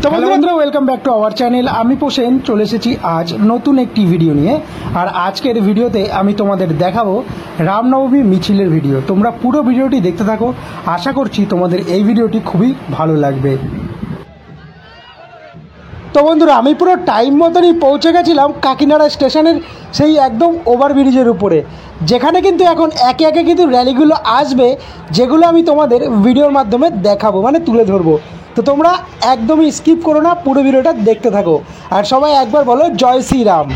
তো বন্ধুরা welcome back to our channel. আমি পোষেন চলে এসেছি আজ নতুন একটি ভিডিও নিয়ে। আর আজকের ভিডিওতে আমি তোমাদের দেখাবো রামনবমী মিছিলের ভিডিও। তোমরা পুরো ভিডিওটি দেখতে থাকো, আশা করছি তোমাদের এই ভিডিওটি খুবই ভালো লাগবে। তো বন্ধুরা আমি পুরো টাইম মতনই পৌঁছে গেছিলাম কাকিনাড়া স্টেশনের সেই একদম ওভারব্রিজের উপরে, যেখানে কিন্তু এখন একে একে কিন্তু র্যালিগুলো আসবে, যেগুলো আমি তোমাদের ভিডিওর মাধ্যমে দেখাবো, মানে তুলে ধরবো। তো তোমরা একদমই স্কিপ করো না, পুরো ভিডিওটা দেখতে থাকো। আর সবাই একবার বলো জয় শ্রীরাম।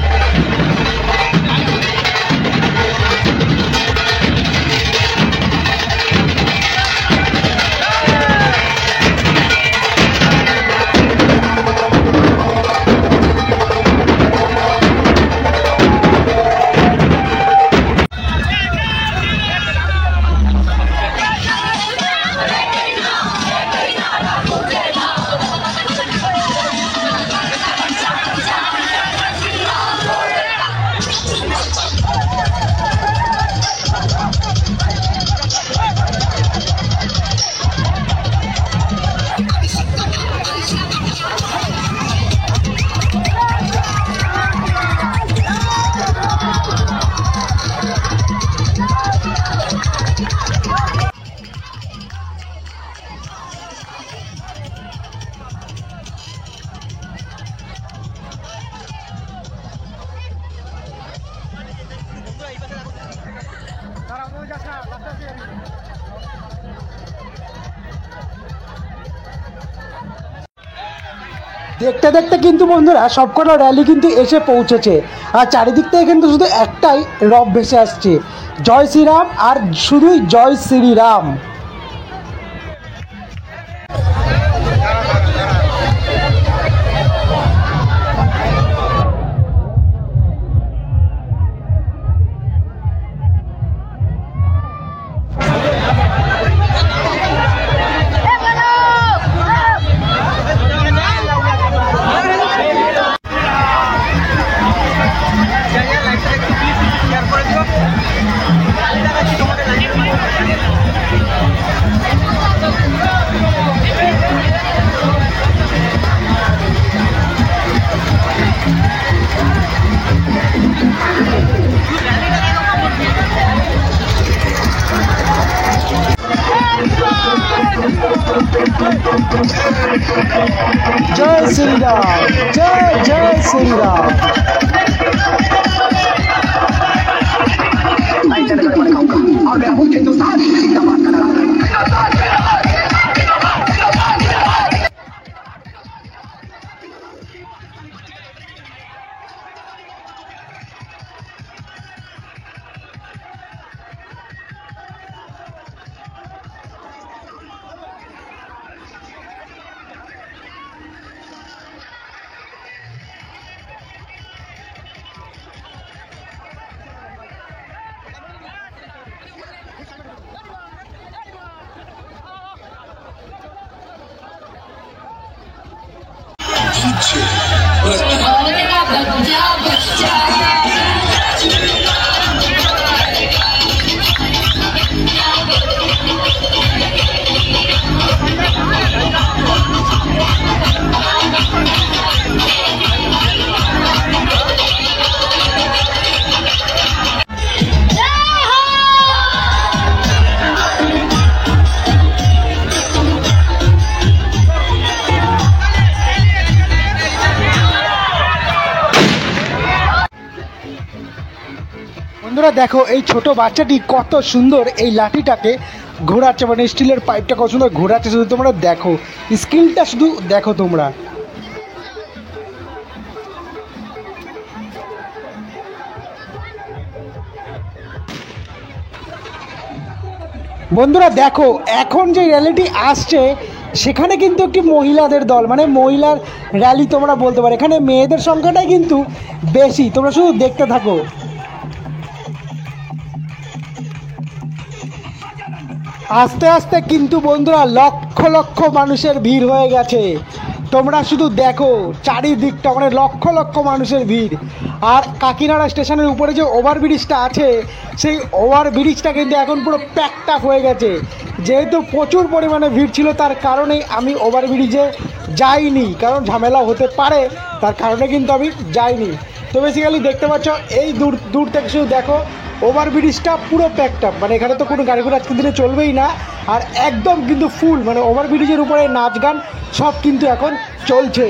দেখতে দেখতে কিন্তু বন্ধুরা সবকটা র্যালি কিন্তু এসে পৌঁছেছে। আর চারিদিক থেকে কিন্তু শুধু একটাই রব ভেসে আসছে, জয় শ্রীরাম, আর শুধুই জয় শ্রীরাম। जय श्री राम, जय जय श्री राम। বন্ধুরা দেখো এই ছোট বাচ্চাটি কত সুন্দর এই লাঠিটাকে ঘোরাচ্ছে, মানে স্টিলের পাইপটা কত সুন্দর ঘোরাচ্ছে। শুধু তোমরা দেখো স্কিলটা, শুধু দেখো তোমরা। বন্ধুরা দেখো এখন যে র্যালিটি আসছে সেখানে কিন্তু একটি মহিলাদের দল, মানে মহিলার র্যালি তোমরা বলতে পারো। এখানে মেয়েদের সংখ্যাটাই কিন্তু বেশি, তোমরা শুধু দেখতে থাকো। আস্তে আস্তে কিন্তু বন্ধুরা লক্ষ লক্ষ মানুষের ভিড় হয়ে গেছে। তোমরা শুধু দেখো চারিদিকটা মানে লক্ষ লক্ষ মানুষের ভিড়। আর কাকিনাড়া স্টেশনের উপরে যে ওভারব্রিজটা আছে সেই ওভারব্রিজটা কিন্তু এখন পুরো প্যাকড আপ হয়ে গেছে। যেহেতু প্রচুর পরিমাণে ভিড় ছিল তার কারণেই আমি ওভারব্রিজে যাইনি, কারণ ঝামেলা হতে পারে তার কারণে কিন্তু আমি যাইনি। তো বেসিক্যালি দেখতে পাচ্ছ এই দূর দূর থেকে শুধু দেখো ওভারব্রিজটা পুরো প্যাকড আপ, মানে এখানে তো কোনো গাড়ি ঘোড়া আজকের দিনে চলবেই না। আর একদম কিন্তু ফুল, মানে ওভারব্রিজের উপরে নাচ গান সব কিন্তু এখন চলছে।